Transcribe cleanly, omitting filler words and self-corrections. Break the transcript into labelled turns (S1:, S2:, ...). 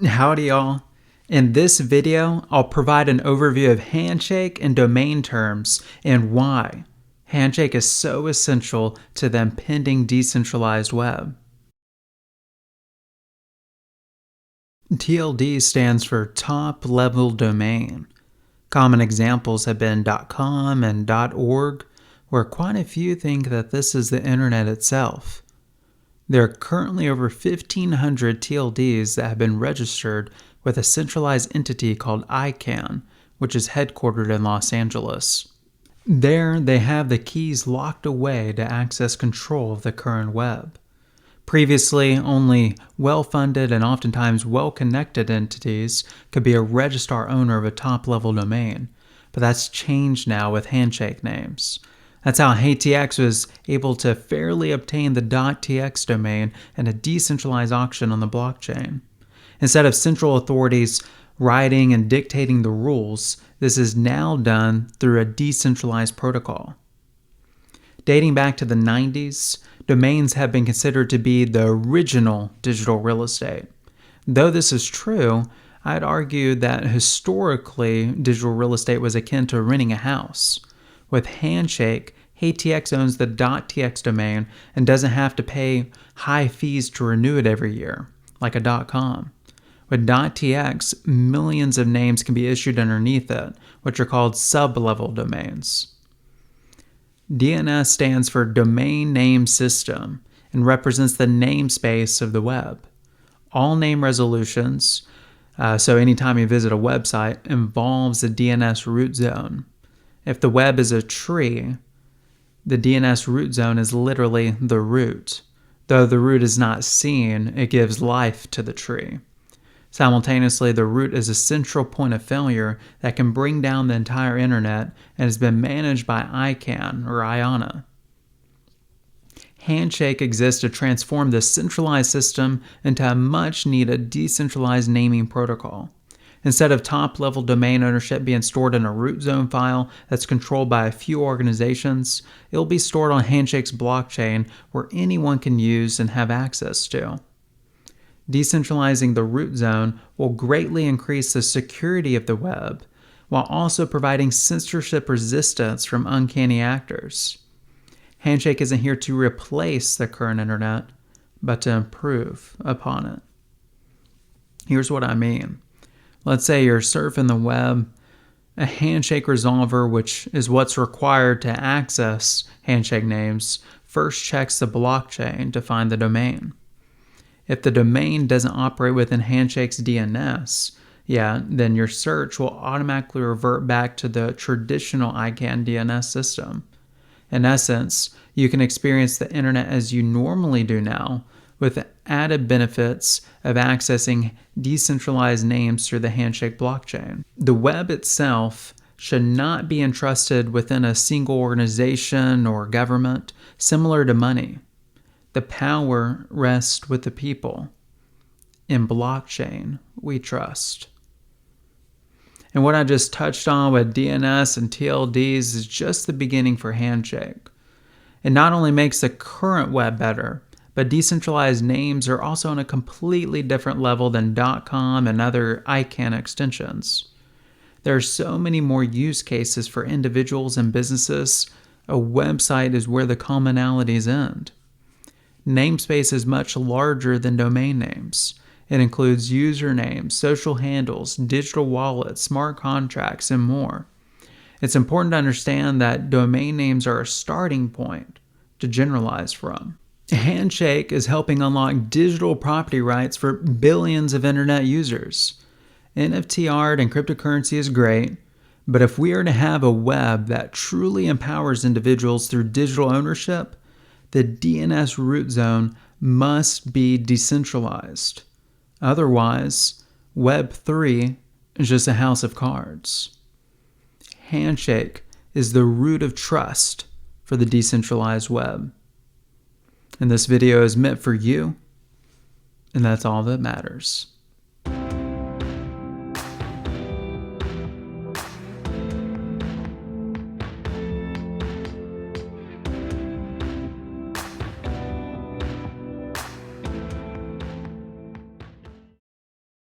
S1: Howdy y'all. In this video, I'll provide an overview of Handshake and domain terms and why Handshake is so essential to the impending decentralized web. TLD stands for Top Level Domain. Common examples have been .com and .org, where quite a few think that this is the internet itself. There are currently over 1,500 TLDs that have been registered with a centralized entity called ICANN, which is headquartered in Los Angeles. There, they have the keys locked away to access control of the current web. Previously, only well-funded and oftentimes well-connected entities could be a registrar owner of a top-level domain, but that's changed now with Handshake names. That's how HeyTX was able to fairly obtain the .tx domain in a decentralized auction on the blockchain. Instead of central authorities writing and dictating the rules, this is now done through a decentralized protocol. Dating back to the 90s, domains have been considered to be the original digital real estate. Though this is true, I'd argue that historically, digital real estate was akin to renting a house. With Handshake, HeyTX owns the .tx domain and doesn't have to pay high fees to renew it every year, like a .com. With .tx, millions of names can be issued underneath it, which are called sub-level domains. DNS stands for Domain Name System and represents the namespace of the web. All name resolutions, so anytime you visit a website, involves a DNS root zone. If the web is a tree, the DNS root zone is literally the root. Though the root is not seen, it gives life to the tree. Simultaneously, the root is a central point of failure that can bring down the entire internet and has been managed by ICANN or IANA. Handshake exists to transform this centralized system into a much-needed decentralized naming protocol. Instead of top-level domain ownership being stored in a root zone file that's controlled by a few organizations, it'll be stored on Handshake's blockchain where anyone can use and have access to. Decentralizing the root zone will greatly increase the security of the web, while also providing censorship resistance from uncanny actors. Handshake isn't here to replace the current internet, but to improve upon it. Here's what I mean. Let's say you're surfing the web. A Handshake resolver, which is what's required to access Handshake names, first checks the blockchain to find the domain. If the domain doesn't operate within Handshake's DNS, then your search will automatically revert back to the traditional ICANN DNS system. In essence, you can experience the internet as you normally do now, with added benefits of accessing decentralized names through the Handshake blockchain. The web itself should not be entrusted within a single organization or government, similar to money. The power rests with the people. In blockchain, we trust. And what I just touched on with DNS and TLDs is just the beginning for Handshake. It not only makes the current web better, but decentralized names are also on a completely different level than .com and other ICANN extensions. There are so many more use cases for individuals and businesses. A website is where the commonalities end. Namespace is much larger than domain names. It includes usernames, social handles, digital wallets, smart contracts, and more. It's important to understand that domain names are a starting point to generalize from. Handshake is helping unlock digital property rights for billions of internet users. NFT art and cryptocurrency is great, but if we are to have a web that truly empowers individuals through digital ownership, the DNS root zone must be decentralized. Otherwise, Web 3 is just a house of cards. Handshake is the root of trust for the decentralized web. And this video is meant for you, and that's all that matters.